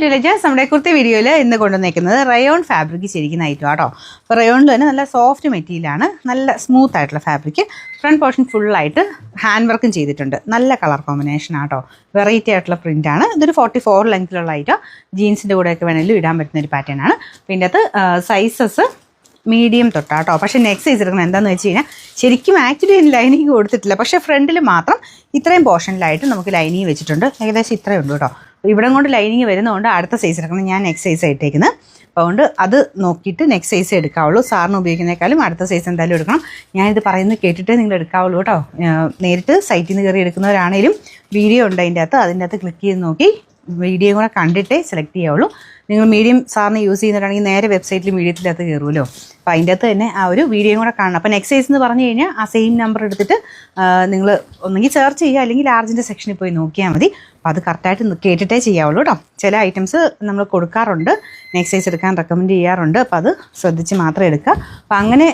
നമ്മുടെ കുർത്തി വീഡിയോയിൽ ഇന്ന് കൊണ്ടുവന്നിരിക്കുന്നത് റയോൺ ഫാബ്രിക് ശരിക്കുന്ന ഐറ്റം ആട്ടോ. അപ്പോൾ റയോണിൽ തന്നെ നല്ല സോഫ്റ്റ് മെറ്റീരിയലാണ്, നല്ല സ്മൂത്ത് ആയിട്ടുള്ള ഫാബ്രിക്. ഫ്രണ്ട് പോർഷൻ ഫുള്ളായിട്ട് ഹാൻഡ് വർക്കും ചെയ്തിട്ടുണ്ട്. നല്ല കളർ കോമ്പിനേഷൻ ആട്ടോ, വെറൈറ്റി ആയിട്ടുള്ള പ്രിന്റ് ആണ്. ഇതൊരു 44 ലെങ്ത്തിലുള്ള ഐറ്റം. ജീൻസിൻ്റെ കൂടെയൊക്കെ വേണമെങ്കിലും ഇടാൻ പറ്റുന്ന ഒരു പാറ്റേൺ ആണ്. പിന്നെ അത് സൈസസ് മീഡിയം തൊട്ടാട്ടോ. പക്ഷേ നെക്സ്റ്റ് സൈസ് എടുക്കണം. എന്താണെന്ന് വെച്ച് കഴിഞ്ഞാൽ ശരിക്കും ആക്ച്വലി ലൈനിങ് കൊടുത്തിട്ടില്ല, പക്ഷേ ഫ്രണ്ടിൽ മാത്രം ഇത്രയും പോർഷനിലായിട്ട് നമുക്ക് ലൈനിങ് വെച്ചിട്ടുണ്ട്. ഏകദേശം ഇത്രയും ഉണ്ട് കേട്ടോ. ഇവിടെ കൊണ്ട് ലൈനിങ് വരുന്നതുകൊണ്ട് അടുത്ത സൈസ് എടുക്കണം. ഞാൻ നെക്സ്റ്റ് സൈസ് ഇട്ടേക്കുന്നത്, അപ്പോൾ അതുകൊണ്ട് അത് നോക്കിയിട്ട് നെക്സ്റ്റ് സൈസ് എടുക്കാവുള്ളൂ. സാറിന് ഉപയോഗിക്കുന്നേക്കാളും അടുത്ത സൈസ് എന്തായാലും എടുക്കണം. ഞാനിത് പറയുന്നത് കേട്ടിട്ടേ നിങ്ങൾ എടുക്കാവുള്ളൂ കേട്ടോ. നേരിട്ട് സൈറ്റിൽ നിന്ന് കയറി എടുക്കുന്നവരാണേലും വീഡിയോ ഉണ്ട് അതിൻ്റെ അകത്ത് ക്ലിക്ക് ചെയ്ത് നോക്കി വീഡിയോ കൂടെ കണ്ടിട്ടേ സെലക്ട് ചെയ്യാവുള്ളൂ. നിങ്ങൾ മീഡിയം സാറിന് യൂസ് ചെയ്യുന്നവരാണെങ്കിൽ നേരെ വെബ്സൈറ്റിൽ മീഡിയത്തിനകത്ത് കയറുമല്ലോ. അപ്പോൾ അതിൻ്റെ അകത്ത് തന്നെ ആ ഒരു വീഡിയോ കൂടെ കാണണം. അപ്പോൾ നെക്സ്റ്റ് സൈസ് എന്ന് പറഞ്ഞു കഴിഞ്ഞാൽ ആ സെയിം നമ്പർ എടുത്തിട്ട് നിങ്ങൾ ഒന്നെങ്കിൽ സെർച്ച് ചെയ്യുക, അല്ലെങ്കിൽ ലാർജിൻ്റെ സെക്ഷനിൽ പോയി നോക്കിയാൽ മതി. അപ്പോൾ അത് കറക്റ്റായിട്ട് കേട്ടിട്ടേ ചെയ്യാവുള്ളൂ കേട്ടോ. ചില ഐറ്റംസ് നമ്മൾ കൊടുക്കാറുണ്ട്, നെക്സ്റ്റ് സൈസ് എടുക്കാൻ റെക്കമെൻഡ് ചെയ്യാറുണ്ട്. അപ്പോൾ അത് ശ്രദ്ധിച്ച് മാത്രം എടുക്കുക. അപ്പോൾ അങ്ങനെ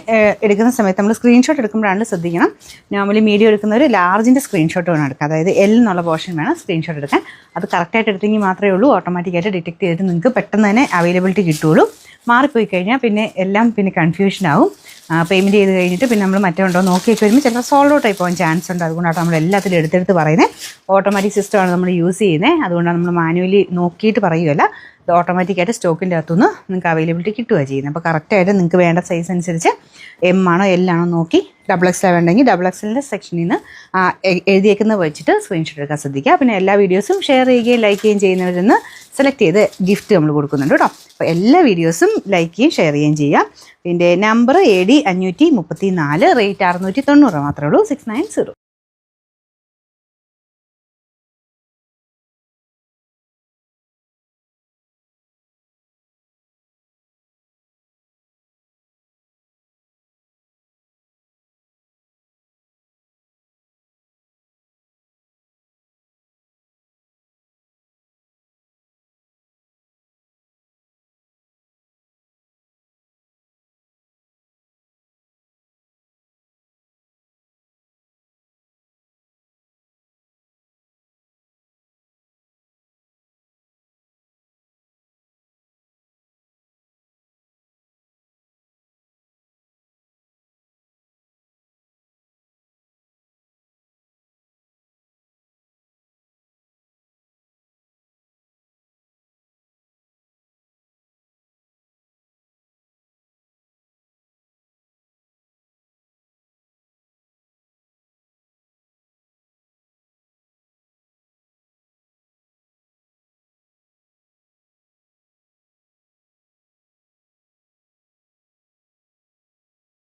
എടുക്കുന്ന സമയത്ത് നമ്മൾ സ്ക്രീൻഷോട്ട് എടുക്കുമ്പോഴാണ് ശ്രദ്ധിക്കണം. നോർമലി മീഡിയം എടുക്കുന്നവർ ലാർജിൻ്റെ സ്ക്രീൻഷോട്ട് വേണം എടുക്കുക. അതായത് എൽ എന്നുള്ള പോർഷൻ വേണം സ്ക്രീൻഷോട്ട് എടുക്കാൻ. അത് കറക്റ്റായിട്ട് എടുത്തെങ്കിൽ മാത്രമേ ഉള്ളൂ ഓട്ടോമാറ്റിക്കായിട്ട് ഡിറ്റക്ട് ചെയ്തിട്ട് നിങ്ങൾക്ക് പെട്ടെന്ന് തന്നെ അവൈലബിലിറ്റി കിട്ടുള്ളൂ. മാറിപ്പോയി കഴിഞ്ഞാൽ പിന്നെ എല്ലാം കൺഫ്യൂഷൻ ആവും. പേയ്മെൻറ്റ് ചെയ്ത് കഴിഞ്ഞിട്ട് പിന്നെ നമ്മൾ മറ്റേ ഉണ്ടോ നോക്കിയൊക്കെ വരുമ്പോൾ ചിലപ്പോൾ സോൾഡ് ഔട്ട് ആയി പോകാൻ ചാൻസ് ഉണ്ട്. അതുകൊണ്ടാണ് നമ്മൾ എല്ലാത്തിലും എടുത്തെടുത്ത് പറയുന്നത്. ഓട്ടോമാറ്റിക് സിസ്റ്റമാണ് നമ്മൾ യൂസ് ചെയ്യുന്നത്. അതുകൊണ്ടാണ് നമ്മൾ മാനുവലി നോക്കിയിട്ട് പറയുകയല്ല. ഇത് ഓട്ടോമാറ്റിക്കായിട്ട് സ്റ്റോക്കിൻ്റെ അകത്തുനിന്ന് നിങ്ങൾക്ക് അവൈലബിലിറ്റി കിട്ടുകയാണ് ചെയ്യുന്നത്. അപ്പോൾ കറക്റ്റായിട്ട് നിങ്ങൾക്ക് വേണ്ട സൈസ് അനുസരിച്ച് എം ആണോ എൽ ആണോ നോക്കി, XXL വേണ്ടെങ്കിൽ XXLൻ്റെ സെക്ഷനിൽ നിന്ന് എഴുതിയേക്കുന്നത് വെച്ചിട്ട് സ്ക്രീൻഷോട്ട് എടുക്കാൻ ശ്രദ്ധിക്കുക. പിന്നെ എല്ലാ വീഡിയോസും ഷെയർ ചെയ്യുകയും ലൈക്ക് ചെയ്യുകയും ചെയ്യുന്നവരിൽ നിന്ന് സെലക്ട് ചെയ്ത് ഗിഫ്റ്റ് നമ്മൾ കൊടുക്കുന്നുണ്ട് കേട്ടോ. അപ്പോൾ എല്ലാ വീഡിയോസും ലൈക്ക് ചെയ്യുകയും ഷെയർ ചെയ്യുകയും ചെയ്യാം. പിന്നെ നമ്പർ AD 534, റേറ്റ് 690 മാത്രമേ ഉള്ളൂ, 690.